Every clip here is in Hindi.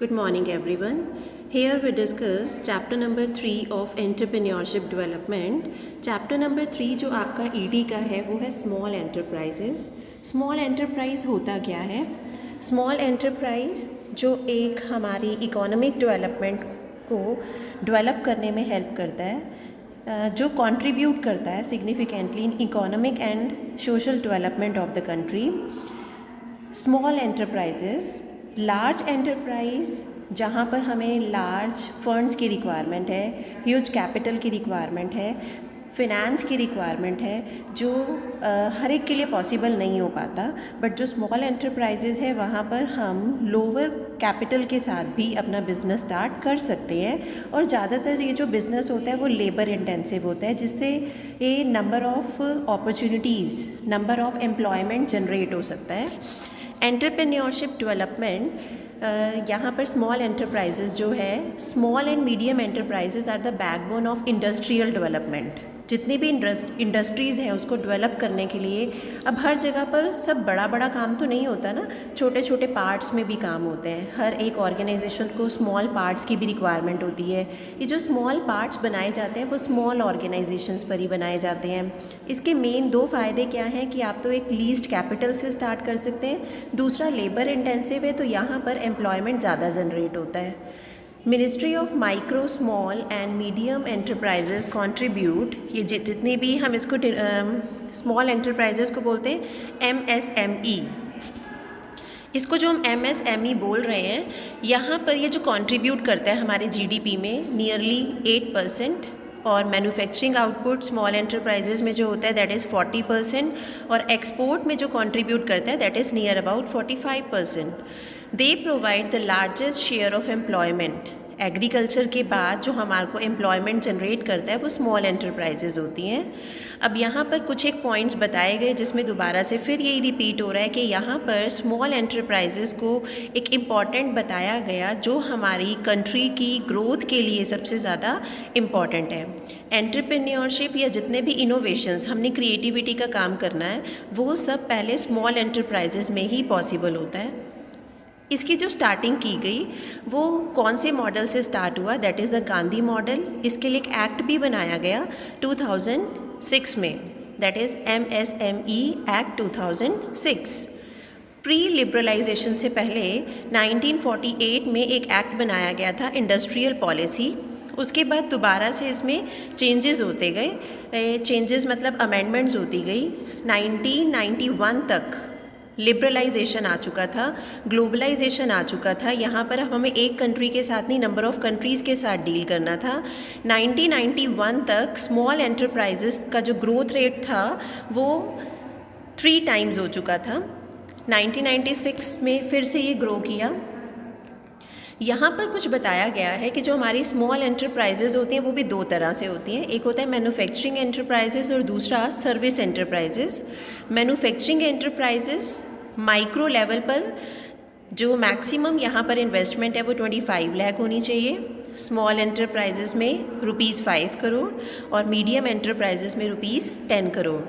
Good morning, everyone. Here we discuss chapter number 3 of entrepreneurship development. Chapter number 3 जो आपका ED का है वो है स्मॉल एंटरप्राइजेस. स्मॉल एंटरप्राइज होता क्या है? स्मॉल एंटरप्राइज जो एक हमारी इकोनॉमिक डेवलपमेंट को डेवलप करने में हेल्प करता है, जो कंट्रीब्यूट करता है significantly in economic and social development of the country. Small enterprises. Large enterprise जहाँ पर हमें लार्ज फंड्स की रिक्वायरमेंट है, ह्यूज कैपिटल की रिक्वायरमेंट है, फिनेंस की रिक्वायरमेंट है, जो हर एक के लिए पॉसिबल नहीं हो पाता. बट जो स्मॉल एंटरप्राइजेज है वहाँ पर हम लोअर कैपिटल के साथ भी अपना बिजनेस स्टार्ट कर सकते हैं. और ज़्यादातर ये जो बिज़नेस होता है वो लेबर इंटेंसिव होता है, जिससे ये number of opportunities, number of employment generate हो सकता है. एंटरप्रेन्योरशिप डेवलपमेंट, यहाँ पर स्मॉल एंटरप्राइजेज़ जो है, small and medium enterprises are the backbone of industrial development. जितनी भी इंडस्ट्रीज़ हैं उसको डेवलप करने के लिए अब हर जगह पर सब बड़ा बड़ा काम तो नहीं होता ना, छोटे छोटे पार्ट्स में भी काम होते हैं. हर एक ऑर्गेनाइजेशन को स्मॉल पार्ट्स की भी रिक्वायरमेंट होती है. ये जो स्मॉल पार्ट्स बनाए जाते हैं वो स्मॉल ऑर्गेनाइजेशंस पर ही बनाए जाते हैं. इसके मेन दो फ़ायदे क्या हैं कि आप तो एक लीस्ट कैपिटल से स्टार्ट कर सकते हैं, दूसरा लेबर इंटेंसिव है तो यहाँ पर एम्प्लॉयमेंट ज़्यादा जनरेट होता है. Ministry of micro small and medium enterprises contribute, ये जितनी भी हम इसको स्मॉल एंटरप्राइजेज़ को बोलते हैं MSME. इसको जो हम MSME बोल रहे हैं, यहाँ पर ये जो कंट्रीब्यूट करता है हमारे GDP में नियरली 8%, और मैन्युफैक्चरिंग आउटपुट स्मॉल एंटरप्राइजेज़ में जो होता है दैट इज़ 40%, और एक्सपोर्ट में जो कंट्रीब्यूट करता है that is near about 45%. They provide the largest share of employment. Agriculture के बाद जो हमारे को एम्प्लॉयमेंट जनरेट करता है वो स्मॉल एंटरप्राइजेज़ होती हैं. अब यहाँ पर कुछ एक पॉइंट्स बताए गए जिसमें दोबारा से फिर यही रिपीट हो रहा है कि यहाँ पर स्मॉल एंटरप्राइजेज़ को एक इम्पॉर्टेंट बताया गया जो हमारी कंट्री की ग्रोथ के लिए सबसे ज़्यादा इम्पॉर्टेंट है. एंटरप्रेन्योरशिप या जितने भी इनोवेशंस हमने क्रिएटिविटी का काम करना है वो सब पहले स्मॉल एंटरप्राइजेज़ में ही पॉसिबल होता है. इसकी जो स्टार्टिंग की गई वो कौन से मॉडल से स्टार्ट हुआ, that is a Gandhi model. इसके लिए एक एक्ट भी बनाया गया 2006 में, that is MSME act 2006. Pre liberalisation से पहले 1948 में एक एक्ट बनाया गया था इंडस्ट्रियल पॉलिसी. उसके बाद दोबारा से इसमें चेंजेस होते गए, चेंजेस मतलब अमेंडमेंट्स होती गई. 1991 तक लिबरलाइजेशन आ चुका था, ग्लोबलाइजेशन आ चुका था. यहाँ पर अब हमें एक कंट्री के साथ नहीं, नंबर ऑफ़ कंट्रीज़ के साथ डील करना था. 1991 तक स्मॉल एंटरप्राइजेस का जो ग्रोथ रेट था वो 3 टाइम्स हो चुका था. 1996 में फिर से ये ग्रो किया. यहाँ पर कुछ बताया गया है कि जो हमारी स्मॉल एंटरप्राइजेज़ होती हैं वो भी दो तरह से होती हैं. एक होता है मैन्युफैक्चरिंग एंटरप्राइजेज़ और दूसरा service enterprises. Manufacturing enterprises micro level पर जो मैक्सिमम यहाँ पर इन्वेस्टमेंट है वो 25 लाख होनी चाहिए. स्मॉल एंटरप्राइजेज़ में ₹5 करोड़ और मीडियम एंटरप्राइजेज़ में ₹10 करोड़.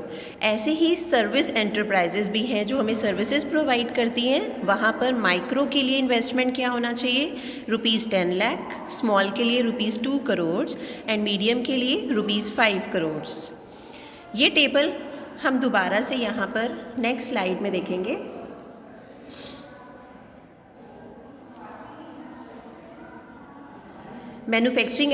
ऐसे ही सर्विस एंटरप्राइजेज़ भी हैं जो हमें सर्विसेज प्रोवाइड करती हैं. वहाँ पर माइक्रो के लिए इन्वेस्टमेंट क्या होना चाहिए, ₹10 लाख, स्मॉल के लिए ₹2 करोड़ एंड मीडियम के लिए ₹5 करोड़. ये टेबल हम दोबारा से यहाँ पर नेक्स्ट स्लाइड में देखेंगे. मैन्युफैक्चरिंग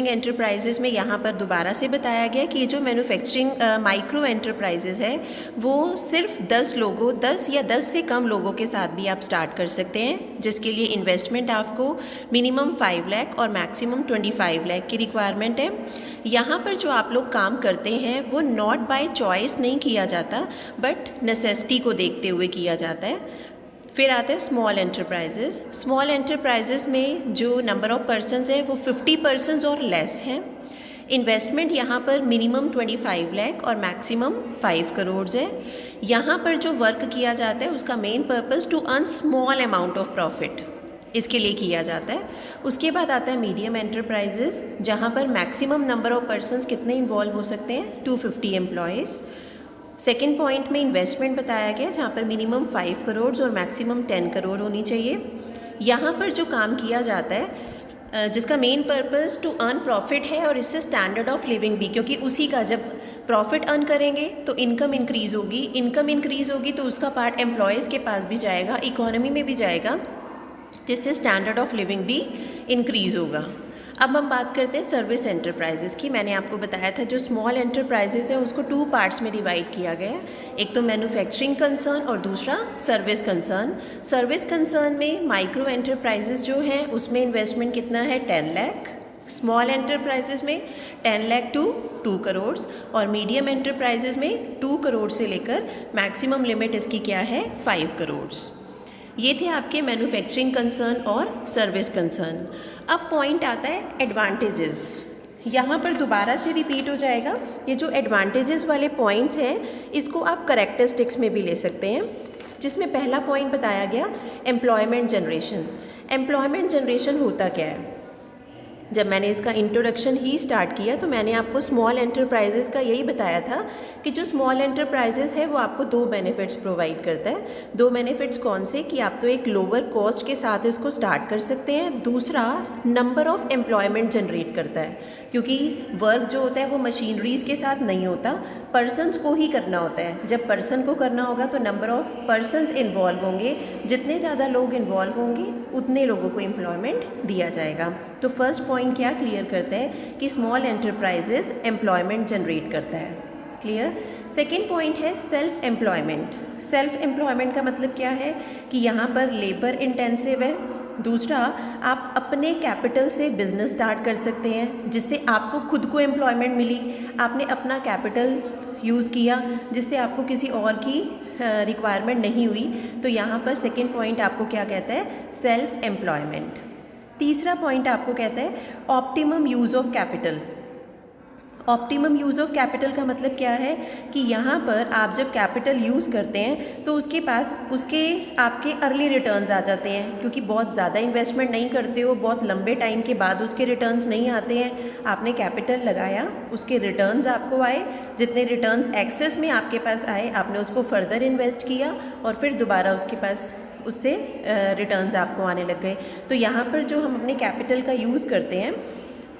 एंटरप्राइजेज़ में यहाँ पर दोबारा से बताया गया कि ये जो मैन्युफैक्चरिंग माइक्रो एंटरप्राइजेज़ है वो सिर्फ 10 या 10 से कम लोगों के साथ भी आप स्टार्ट कर सकते हैं, जिसके लिए इन्वेस्टमेंट आपको मिनिमम 5 लाख और मैक्सिमम 25 लाख की रिक्वायरमेंट है. यहाँ पर जो आप लोग काम करते हैं वो नॉट बाय चॉइस नहीं किया जाता बट नेसेसिटी को देखते हुए किया जाता है. फिर आते हैं स्मॉल एंटरप्राइजेज़. स्मॉल एंटरप्राइजेज़ में जो नंबर ऑफ़ पर्सनस है वो 50 पर्सनस और लेस हैं. इन्वेस्टमेंट यहाँ पर मिनिमम 25 लाख और मैक्सिमम 5 करोड़ है. यहाँ पर जो वर्क किया जाता है उसका main purpose to earn small amount of profit, इसके लिए किया जाता है. उसके बाद आता है मीडियम एंटरप्राइजेज़, जहाँ पर मैक्सिमम नंबर ऑफ़ पर्सनस कितने इन्वॉल्व हो सकते हैं, 250 एम्प्लॉयज़. सेकेंड पॉइंट में इन्वेस्टमेंट बताया गया जहाँ पर मिनिमम 5 करोड़ और मैक्सिमम 10 करोड़ होनी चाहिए. यहाँ पर जो काम किया जाता है जिसका main purpose to earn profit है और इससे स्टैंडर्ड ऑफ लिविंग भी, क्योंकि उसी का जब प्रॉफिट अर्न करेंगे तो इनकम इंक्रीज़ होगी, इनकम इंक्रीज़ होगी तो उसका पार्ट एम्प्लॉयज़ के पास भी जाएगा, इकोनॉमी में भी जाएगा, जिससे स्टैंडर्ड ऑफ लिविंग भी इंक्रीज़ होगा। अब हम बात करते हैं सर्विस एंटरप्राइजेज़ की। मैंने आपको बताया था जो स्मॉल एंटरप्राइजेज़ है उसको 2 पार्ट्स में डिवाइड किया गया है, एक तो मैन्युफैक्चरिंग कंसर्न और दूसरा सर्विस कंसर्न। सर्विस कंसर्न में माइक्रो एंटरप्राइजेज़ जो हैं उसमें इन्वेस्टमेंट कितना है 10 लाख, स्मॉल एंटरप्राइजेज़ में 10 लाख टू 2 करोड़ और मीडियम एंटरप्राइजेज़ में 2 करोड़ से लेकर मैक्सिमम लिमिट इसकी क्या है 5 करोड़। ये थे आपके मैन्युफैक्चरिंग कंसर्न और सर्विस कंसर्न। अब पॉइंट आता है एडवांटेजेस। यहाँ पर दोबारा से रिपीट हो जाएगा, ये जो एडवांटेजेस वाले पॉइंट्स हैं इसको आप करेक्टरिस्टिक्स में भी ले सकते हैं, जिसमें पहला पॉइंट बताया गया एम्प्लॉयमेंट जनरेशन। एम्प्लॉयमेंट जनरेशन होता क्या है? जब मैंने इसका इंट्रोडक्शन ही स्टार्ट किया तो मैंने आपको स्मॉल एंटरप्राइजेस का यही बताया था कि जो स्मॉल एंटरप्राइजेस है वो आपको 2 बेनिफिट्स प्रोवाइड करता है। 2 बेनिफिट्स कौन से कि आप तो एक लोअर कॉस्ट के साथ इसको स्टार्ट कर सकते हैं, दूसरा नंबर ऑफ़ एम्प्लॉयमेंट जनरेट करता है, क्योंकि वर्क जो होता है वो मशीनरीज़ के साथ नहीं होता, पर्सनस को ही करना होता है। जब पर्सन को करना होगा तो नंबर ऑफ़ पर्सनस इन्वॉल्व होंगे, जितने ज़्यादा लोग इन्वॉल्व होंगे उतने लोगों को एम्प्लॉयमेंट दिया जाएगा। तो फर्स्ट पॉइंट क्या क्लियर करता है कि स्मॉल एंटरप्राइजेस एम्प्लॉयमेंट जनरेट करता है। क्लियर। सेकेंड पॉइंट है सेल्फ एम्प्लॉयमेंट। सेल्फ एम्प्लॉयमेंट का मतलब क्या है कि यहाँ पर लेबर इंटेंसिव है। दूसरा, आप अपने कैपिटल से बिजनेस स्टार्ट कर सकते हैं जिससे आपको खुद को एम्प्लॉयमेंट मिली, आपने अपना कैपिटल यूज़ किया जिससे आपको किसी और की रिक्वायरमेंट नहीं हुई। तो यहाँ पर सेकेंड पॉइंट आपको क्या कहता है सेल्फ एम्प्लॉयमेंट। तीसरा पॉइंट आपको कहता है optimum use of capital. Optimum use of capital का मतलब क्या है कि यहाँ पर आप जब कैपिटल यूज़ करते हैं तो उसके पास उसके आपके अर्ली रिटर्न्स आ जाते हैं, क्योंकि बहुत ज़्यादा इन्वेस्टमेंट नहीं करते हो, बहुत लंबे टाइम के बाद उसके रिटर्न्स नहीं आते हैं। आपने कैपिटल लगाया, उसके रिटर्न्स आपको आए, जितने रिटर्न्स एक्सेस में आपके पास आए आपने उसको फर्दर इन्वेस्ट किया और फिर दोबारा उसके पास उससे रिटर्न्स आपको आने लग गए। तो यहाँ पर जो हम अपने कैपिटल का यूज़ करते हैं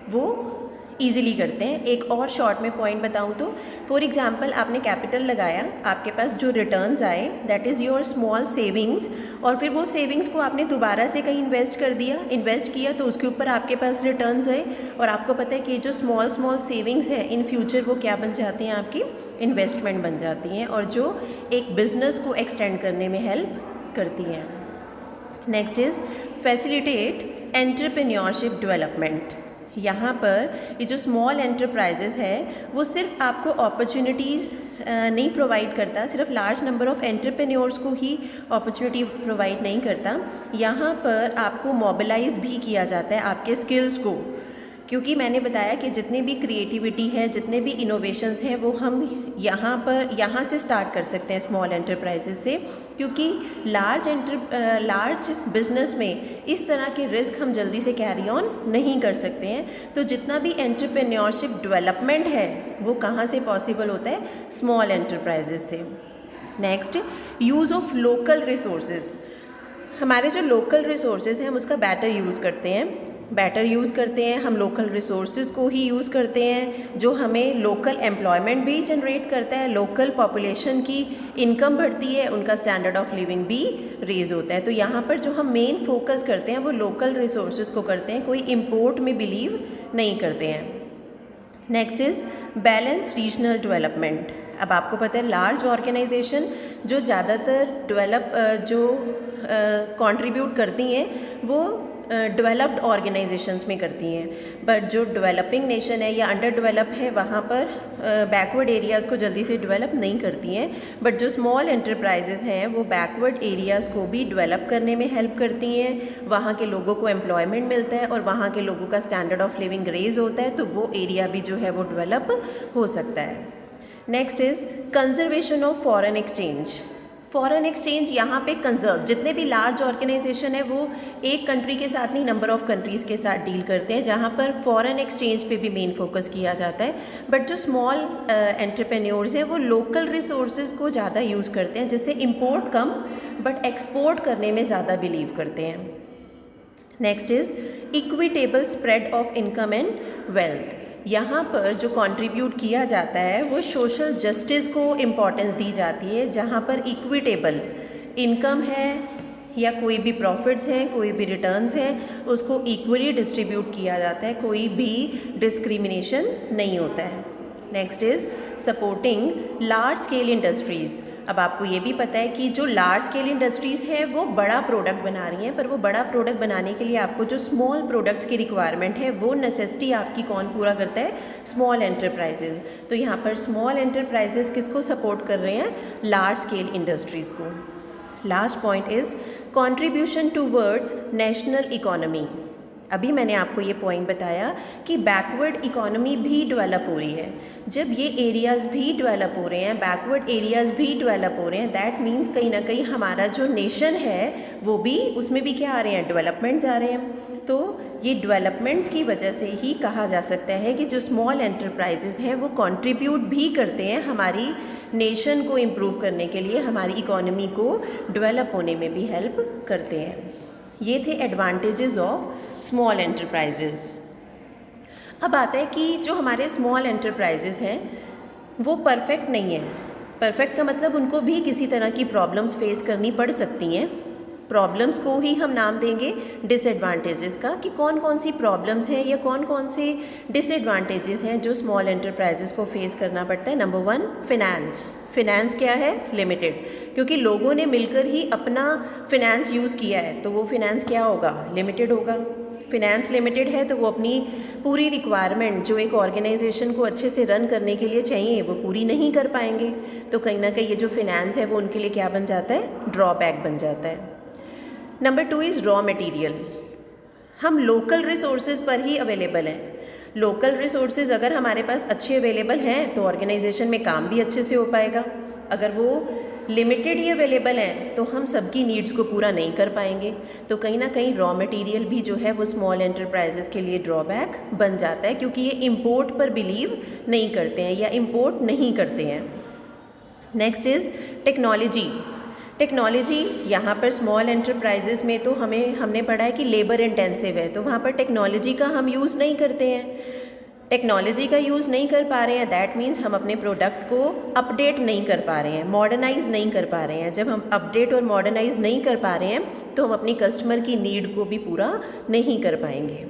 वो ईजिली करते हैं। एक और शॉर्ट में पॉइंट बताऊं तो फॉर एग्जांपल आपने कैपिटल लगाया, आपके पास जो रिटर्न्स आए that is your small savings, और फिर वो सेविंग्स को आपने दोबारा से कहीं इन्वेस्ट कर दिया, इन्वेस्ट किया तो उसके ऊपर आपके पास रिटर्न्स आए। और आपको पता है कि जो स्मॉल सेविंग्स हैं इन फ्यूचर वो क्या बन जाती हैं आपकी इन्वेस्टमेंट बन जाती हैं और जो एक बिज़नेस को एक्सटेंड करने में हेल्प करती हैं। Next is facilitate entrepreneurship development. यहाँ पर ये जो स्मॉल एंटरप्राइजेज़ है वो सिर्फ आपको अपॉर्चुनिटीज़ नहीं प्रोवाइड करता, सिर्फ लार्ज नंबर ऑफ़ एंटरप्रेन्योर्स को ही अपॉर्चुनिटी प्रोवाइड नहीं करता, यहाँ पर आपको मोबिलाइज भी किया जाता है आपके स्किल्स को। क्योंकि मैंने बताया कि जितने भी क्रिएटिविटी है, जितने भी इनोवेशंस हैं वो हम यहाँ से स्टार्ट कर सकते हैं स्मॉल एंटरप्राइजेज से, क्योंकि लार्ज बिजनेस में इस तरह के रिस्क हम जल्दी से कैरी ऑन नहीं कर सकते हैं। तो जितना भी एंटरप्रेन्योरशिप डेवलपमेंट है वो कहाँ से पॉसिबल होता है स्मॉल एंटरप्राइजेज से। Next, use of local resources. हमारे जो लोकल रिसोर्सेज हैं हम उसका बेटर यूज़ करते हैं, हम लोकल रिसोर्सेज को ही यूज़ करते हैं जो हमें लोकल एम्प्लॉयमेंट भी जनरेट करता है, लोकल पॉपुलेशन की इनकम बढ़ती है, उनका स्टैंडर्ड ऑफ लिविंग भी रेज होता है। तो यहाँ पर जो हम मेन फोकस करते हैं वो लोकल रिसोर्सेज को करते हैं, कोई इम्पोर्ट में बिलीव नहीं करते हैं। Next is balance regional development. अब आपको पता है लार्ज ऑर्गेनाइजेशन जो ज़्यादातर कंट्रीब्यूट करती हैं वो डेवलप्ड ऑर्गेनाइजेशंस में करती हैं, बट जो डेवलपिंग नेशन है या अंडर डेवलप है वहाँ पर बैकवर्ड एरियाज़ को जल्दी से डेवलप नहीं करती हैं। बट जो स्मॉल एंटरप्राइजेज़ हैं वो बैकवर्ड एरियाज़ को भी डेवलप करने में हेल्प करती हैं, वहाँ के लोगों को एम्प्लॉयमेंट मिलता है और वहाँ के लोगों का स्टैंडर्ड ऑफ लिविंग रेज होता है, तो वो एरिया भी जो है वो डेवलप हो सकता है। Next is conservation of foreign exchange. Foreign exchange यहाँ पे कंजर्व, जितने भी लार्ज ऑर्गेनाइजेशन है वो एक कंट्री के साथ नहीं नंबर ऑफ़ कंट्रीज़ के साथ डील करते हैं, जहाँ पर फॉरेन एक्सचेंज पे भी मेन फोकस किया जाता है। बट जो स्मॉल एंटरप्रेन्योर्स हैं वो लोकल रिसोर्सेज को ज़्यादा यूज़ करते हैं, जिससे इम्पोर्ट कम बट एक्सपोर्ट करने में ज़्यादा बिलीव करते हैं। Next is equitable spread of income and wealth. यहाँ पर जो कंट्रीब्यूट किया जाता है वो सोशल जस्टिस को इम्पोर्टेंस दी जाती है, जहाँ पर इक्विटेबल इनकम है या कोई भी प्रॉफिट्स हैं, कोई भी रिटर्न्स हैं, उसको इक्वली डिस्ट्रीब्यूट किया जाता है, कोई भी डिस्क्रिमिनेशन नहीं होता है। Next is supporting large scale industries. अब आपको ये भी पता है कि जो लार्ज स्केल इंडस्ट्रीज़ हैं वो बड़ा प्रोडक्ट बना रही हैं, पर वो बड़ा प्रोडक्ट बनाने के लिए आपको जो स्मॉल प्रोडक्ट्स की रिक्वायरमेंट है वो नेसेसिटी आपकी कौन पूरा करता है? Small enterprises. तो यहाँ पर स्मॉल एंटरप्राइजेज़ किसको सपोर्ट कर रहे हैं? लार्ज स्केल इंडस्ट्रीज़ को। Last point is contribution towards national economy. अभी मैंने आपको ये पॉइंट बताया कि बैकवर्ड इकोनॉमी भी डेवलप हो रही है। जब ये एरियाज़ भी डेवलप हो रहे हैं, बैकवर्ड एरियाज़ भी डेवलप हो रहे हैं, दैट मीन्स कहीं ना कहीं हमारा जो नेशन है वो भी, उसमें भी क्या आ रहे हैं? डेवलपमेंट्स आ रहे हैं। तो ये डेवलपमेंट्स की वजह से ही कहा जा सकता है कि जो स्मॉल एंटरप्राइजेज़ हैं वो कंट्रीब्यूट भी करते हैं हमारी नेशन को इम्प्रूव करने के लिए, हमारी इकोनॉमी को डेवलप होने में भी हेल्प करते हैं। ये थे एडवांटेजेस ऑफ स्मॉल एंटरप्राइजेज़। अब आता है कि जो हमारे स्मॉल एंटरप्राइजेज़ हैं वो परफेक्ट नहीं है। परफेक्ट का मतलब उनको भी किसी तरह की प्रॉब्लम्स फेस करनी पड़ सकती हैं। प्रॉब्लम्स को ही हम नाम देंगे डिसएडवांटेजेस का, कि कौन कौन सी प्रॉब्लम्स हैं या कौन कौन से डिसएडवांटेजेस हैं जो स्मॉल एंटरप्राइजेस को फेस करना पड़ता है। Number 1, finance. फिनेंस क्या है? लिमिटेड, क्योंकि लोगों ने मिलकर ही अपना फिनेंस यूज़ किया है, तो वो फिनेंस क्या होगा? लिमिटेड होगा। फिनेंस लिमिटेड है तो वो अपनी पूरी रिक्वायरमेंट जो एक ऑर्गेनाइजेशन को अच्छे से रन करने के लिए चाहिए वो पूरी नहीं कर पाएंगे। तो कहीं ना कहीं ये जो फिनेंस है वो उनके लिए क्या बन जाता है? ड्रॉबैक बन जाता है। Number 2 is raw material. हम लोकल रिसोर्सेज पर ही अवेलेबल हैं। लोकल रिसोर्सेज अगर हमारे पास अच्छे अवेलेबल हैं तो ऑर्गेनाइजेशन में काम भी अच्छे से हो पाएगा। अगर वो लिमिटेड ही अवेलेबल हैं तो हम सबकी नीड्स को पूरा नहीं कर पाएंगे। तो कहीं ना कहीं रॉ मटेरियल भी जो है वो स्मॉल एंटरप्राइजेस के लिए ड्रॉबैक बन जाता है, क्योंकि ये इंपोर्ट पर बिलीव नहीं करते हैं या इंपोर्ट नहीं करते हैं। Next is technology. टेक्नोलॉजी यहाँ पर स्मॉल एंटरप्राइजेस में तो हमने पढ़ा है कि लेबर इंटेंसिव है, तो वहाँ पर टेक्नोलॉजी का हम यूज़ नहीं करते हैं। टेक्नोलॉजी का यूज़ नहीं कर पा रहे हैं, दैट मीन्स हम अपने प्रोडक्ट को अपडेट नहीं कर पा रहे हैं, मॉडर्नाइज नहीं कर पा रहे हैं। जब हम अपडेट और मॉडर्नाइज नहीं कर पा रहे हैं तो हम अपनी कस्टमर की नीड को भी पूरा नहीं कर पाएंगे।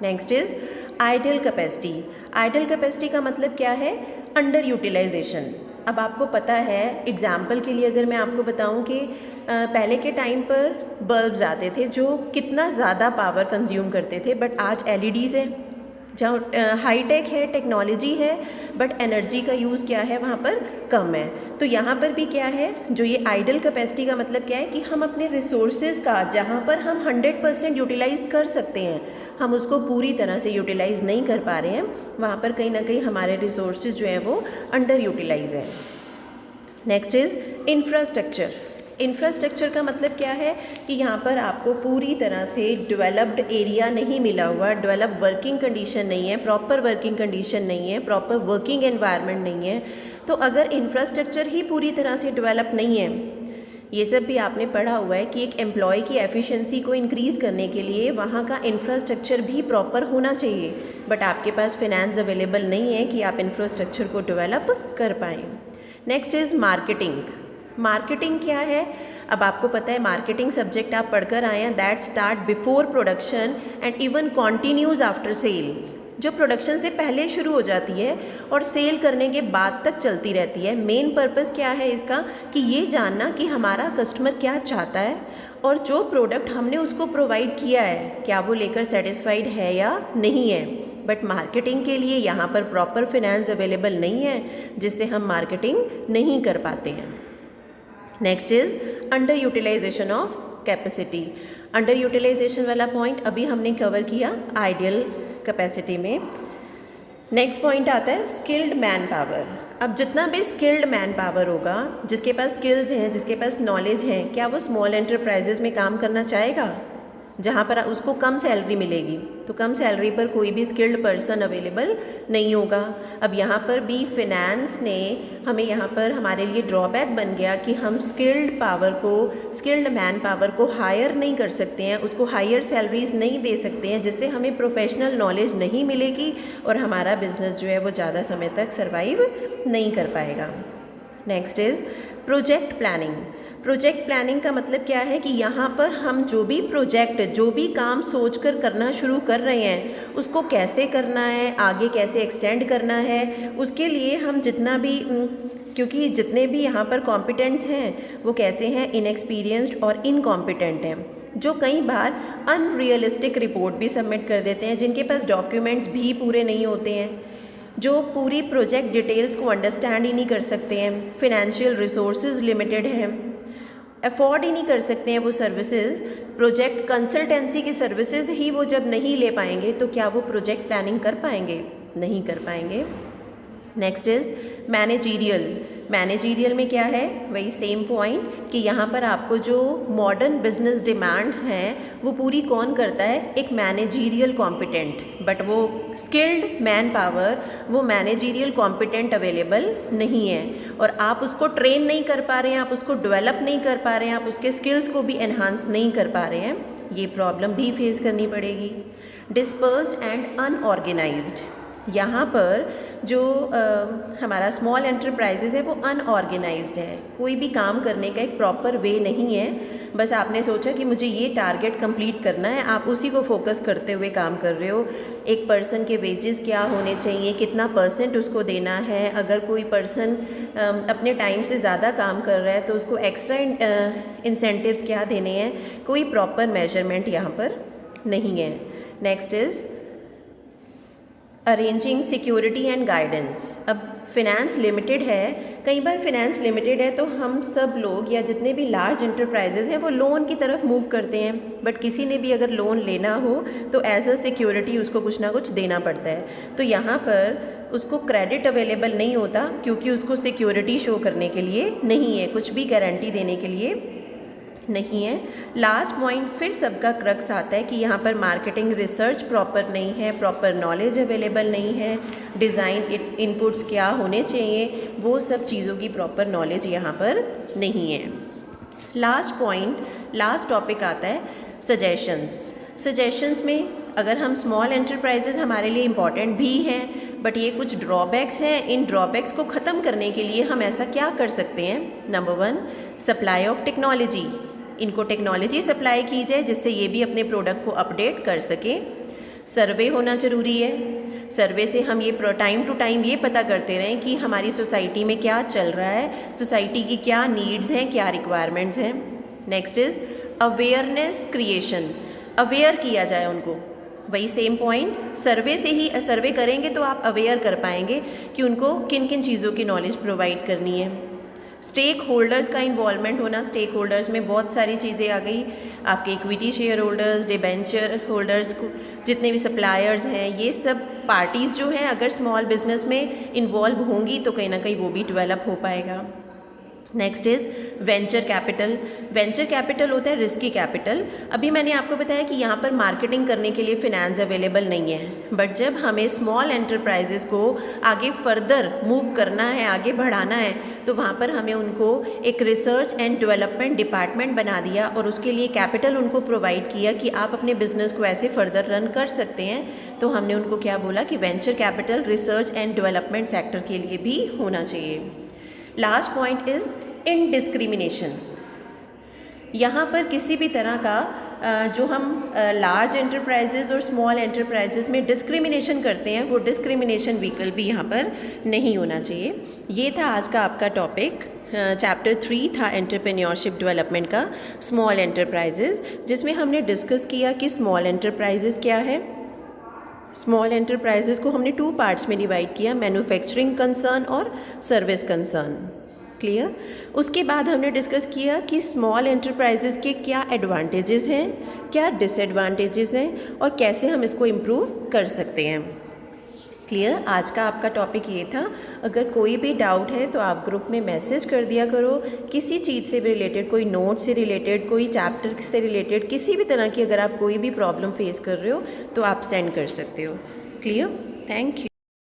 Next is idle capacity. Idle capacity का मतलब क्या है? Under utilisation. अब आपको पता है, एग्जाम्पल के लिए अगर मैं आपको बताऊं कि पहले के टाइम पर बल्ब्स आते थे जो कितना ज़्यादा पावर कंज्यूम करते थे, बट आज LEDs है, जहाँ हाईटेक है, टेक्नोलॉजी है, बट एनर्जी का यूज़ क्या है वहाँ पर? कम है। तो यहाँ पर भी क्या है, जो ये आइडल कैपेसिटी का मतलब क्या है कि हम अपने रिसोर्सेज का जहाँ पर हम 100% यूटिलाइज़ कर सकते हैं, हम उसको पूरी तरह से यूटिलाइज़ नहीं कर पा रहे हैं। वहाँ पर कहीं ना कहीं हमारे रिसोर्सेज जो हैं वो अंडर यूटिलाइज है। Next is infrastructure. इंफ्रास्ट्रक्चर का मतलब क्या है कि यहाँ पर आपको पूरी तरह से डेवलप्ड एरिया नहीं मिला हुआ, डेवलप वर्किंग कंडीशन नहीं है, प्रॉपर वर्किंग कंडीशन नहीं है, प्रॉपर वर्किंग एनवायरनमेंट नहीं है। तो अगर इंफ्रास्ट्रक्चर ही पूरी तरह से डेवलप नहीं है, ये सब भी आपने पढ़ा हुआ है कि एक एम्प्लॉय की एफिशिएंसी को इंक्रीज़ करने के लिए वहाँ का इंफ्रास्ट्रक्चर भी प्रॉपर होना चाहिए, बट आपके पास फिनेंस अवेलेबल नहीं है कि आप इंफ्रास्ट्रक्चर को डेवलप कर पाएँ। Next is marketing. मार्केटिंग क्या है? अब आपको पता है मार्केटिंग सब्जेक्ट आप पढ़कर आए हैं, that start before production and even continues after sale. जो प्रोडक्शन से पहले शुरू हो जाती है और सेल करने के बाद तक चलती रहती है। मेन पर्पस क्या है इसका कि ये जानना कि हमारा कस्टमर क्या चाहता है और जो प्रोडक्ट हमने उसको प्रोवाइड किया है क्या वो लेकर सेटिस्फाइड है या नहीं है। बट मार्केटिंग के लिए यहाँ पर प्रॉपर फिनेंस अवेलेबल नहीं है, जिससे हम मार्केटिंग नहीं कर पाते हैं। Next is under utilization of capacity. Under utilization वाला पॉइंट अभी हमने कवर किया आइडियल कैपेसिटी में। नेक्स्ट पॉइंट आता है स्किल्ड मैन पावर। अब जितना भी स्किल्ड मैन पावर होगा, जिसके पास स्किल्स हैं, जिसके पास नॉलेज है, क्या वो स्मॉल एंटरप्राइजेज में काम करना चाहेगा? जहाँ पर उसको कम सैलरी मिलेगी, तो कम सैलरी पर कोई भी स्किल्ड पर्सन अवेलेबल नहीं होगा। अब यहाँ पर भी फिनेंस ने हमें यहाँ पर हमारे लिए ड्रॉबैक बन गया कि हम स्किल्ड मैन पावर को हायर नहीं कर सकते हैं, उसको हायर सैलरीज नहीं दे सकते हैं, जिससे हमें प्रोफेशनल नॉलेज नहीं मिलेगी और हमारा बिजनेस जो है वो ज़्यादा समय तक सर्वाइव नहीं कर पाएगा। Next is project planning. Project planning का मतलब क्या है कि यहाँ पर हम जो भी काम सोचकर करना शुरू कर रहे हैं उसको कैसे करना है, आगे कैसे एक्सटेंड करना है, उसके लिए हम क्योंकि जितने भी यहाँ पर कॉम्पिटेंट्स हैं वो कैसे हैं, इनएक्सपीरियंस्ड और इनकॉम्पिटेंट हैं, जो कई बार अनरियलिस्टिक रिपोर्ट भी सबमिट कर देते हैं, जिनके पास डॉक्यूमेंट्स भी पूरे नहीं होते हैं, जो पूरी प्रोजेक्ट डिटेल्स को अंडरस्टैंड ही नहीं कर सकते हैं, फिनेंशियल रिसोर्सेज लिमिटेड है, अफोर्ड ही नहीं कर सकते हैं वो सर्विसेज, प्रोजेक्ट कंसल्टेंसी की सर्विसेज ही वो जब नहीं ले पाएंगे तो क्या वो प्रोजेक्ट प्लानिंग कर पाएंगे? नहीं कर पाएंगे। नेक्स्ट इज़ मैनेजीरियल में क्या है, वही सेम पॉइंट कि यहाँ पर आपको जो मॉडर्न बिजनेस डिमांड्स हैं वो पूरी कौन करता है? एक मैनेजीरियल कॉम्पिटेंट, बट वो स्किल्ड मैन पावर, वो मैनेजीरियल कॉम्पिटेंट अवेलेबल नहीं है और आप उसको ट्रेन नहीं कर पा रहे हैं, आप उसको डेवलप नहीं कर पा रहे हैं, आप उसके स्किल्स को भी एनहांस नहीं कर पा रहे हैं, ये प्रॉब्लम भी फेस करनी पड़ेगी। डिस्पर्स्ड एंड अनऑर्गेनाइज्ड, यहाँ पर जो हमारा स्मॉल एंटरप्राइजेज़ है वो अनऑर्गेनाइज्ड है, कोई भी काम करने का एक प्रॉपर वे नहीं है, बस आपने सोचा कि मुझे ये टारगेट कंप्लीट करना है, आप उसी को फोकस करते हुए काम कर रहे हो। एक पर्सन के वेजेस क्या होने चाहिए, कितना परसेंट उसको देना है, अगर कोई पर्सन अपने टाइम से ज़्यादा काम कर रहा है तो उसको एक्स्ट्रा इंसेंटिव्स क्या देने हैं, कोई प्रॉपर मेजरमेंट यहाँ पर नहीं है। Next is arranging security and guidance. अब फिनेंस लिमिटेड है, कई बार फिनेंस लिमिटेड है तो हम सब लोग या जितने भी लार्ज एंटरप्राइजेज़ हैं वो लोन की तरफ मूव करते हैं, बट किसी ने भी अगर लोन लेना हो तो एज अ सिक्योरिटी उसको कुछ ना कुछ देना पड़ता है, तो यहाँ पर उसको क्रेडिट अवेलेबल नहीं होता क्योंकि उसको सिक्योरिटी शो करने के लिए नहीं है, कुछ भी गारंटी देने के लिए नहीं है। लास्ट पॉइंट फिर सबका क्रक्स आता है कि यहाँ पर मार्केटिंग रिसर्च प्रॉपर नहीं है, प्रॉपर नॉलेज अवेलेबल नहीं है, डिज़ाइन इनपुट्स क्या होने चाहिए वो सब चीज़ों की प्रॉपर नॉलेज यहाँ पर नहीं है। लास्ट टॉपिक आता है सजेशंस में अगर हम स्मॉल एंटरप्राइजेज़ हमारे लिए इम्पॉर्टेंट भी हैं, बट ये कुछ ड्रॉबैक्स हैं, इन ड्रॉबैक्स को ख़त्म करने के लिए हम ऐसा क्या कर सकते हैं? नंबर 1, सप्लाई ऑफ टेक्नोलॉजी, इनको टेक्नोलॉजी सप्लाई की जाए जिससे ये भी अपने प्रोडक्ट को अपडेट कर सके। सर्वे होना ज़रूरी है, सर्वे से हम ये टाइम टू टाइम ये पता करते रहें कि हमारी सोसाइटी में क्या चल रहा है, सोसाइटी की क्या नीड्स हैं, क्या रिक्वायरमेंट्स हैं। Next is awareness creation, aware किया जाए उनको, वही सेम पॉइंट, सर्वे करेंगे तो आप अवेयर कर पाएंगे कि उनको किन किन चीज़ों की नॉलेज प्रोवाइड करनी है। स्टेक होल्डर्स का इन्वॉल्वमेंट होना, स्टेक होल्डर्स में बहुत सारी चीज़ें आ गई, आपके equity share holders, debenture holders को, जितने भी सप्लायर्स हैं, ये सब पार्टीज़ जो हैं अगर स्मॉल बिजनेस में इन्वॉल्व होंगी तो कहीं ना कहीं वो भी डेवलप हो पाएगा। नेक्स्ट इज़ वेंचर कैपिटल होता है रिस्की कैपिटल। अभी मैंने आपको बताया कि यहाँ पर मार्केटिंग करने के लिए फिनेंस अवेलेबल नहीं है, बट जब हमें स्मॉल एंटरप्राइजेज़ को आगे फर्दर मूव करना है, आगे बढ़ाना है, तो वहाँ पर हमें उनको एक रिसर्च एंड डेवलपमेंट डिपार्टमेंट बना दिया और उसके लिए कैपिटल उनको प्रोवाइड किया कि आप अपने बिजनेस को ऐसे फर्दर रन कर सकते हैं। तो हमने उनको क्या बोला कि venture capital research and development sector के लिए भी होना चाहिए। Last point is इनडिस्क्रिमिनेशन। यहाँ पर किसी भी तरह का जो हम लार्ज एंटरप्राइजेज़ और स्मॉल एंटरप्राइजेज़ में डिस्क्रिमिनेशन करते हैं, वो डिस्क्रिमिनेशन व्हीकल भी यहाँ पर नहीं होना चाहिए। ये था आज का आपका टॉपिक। चैप्टर 3 था एंटरप्रेन्योरशिप डेवलपमेंट का, स्मॉल एंटरप्राइजेज़, जिसमें हमने डिस्कस किया कि स्मॉल एंटरप्राइजेज़ क्या है। स्मॉल एंटरप्राइजेज़ को हमने 2 पार्ट्स में डिवाइड किया, मैन्युफैक्चरिंग कंसर्न और सर्विस कंसर्न। क्लियर? उसके बाद हमने डिस्कस किया कि स्मॉल एंटरप्राइजेज़ के क्या एडवांटेजेस हैं, क्या डिसएडवांटेजेस हैं और कैसे हम इसको इम्प्रूव कर सकते हैं। क्लियर। आज का आपका टॉपिक ये था। अगर कोई भी डाउट है तो आप ग्रुप में मैसेज कर दिया करो, किसी चीज़ से भी रिलेटेड, कोई नोट से रिलेटेड, कोई चैप्टर से रिलेटेड, किसी भी तरह की अगर आप कोई भी प्रॉब्लम फेस कर रहे हो तो आप सेंड कर सकते हो। क्लियर। Thank you.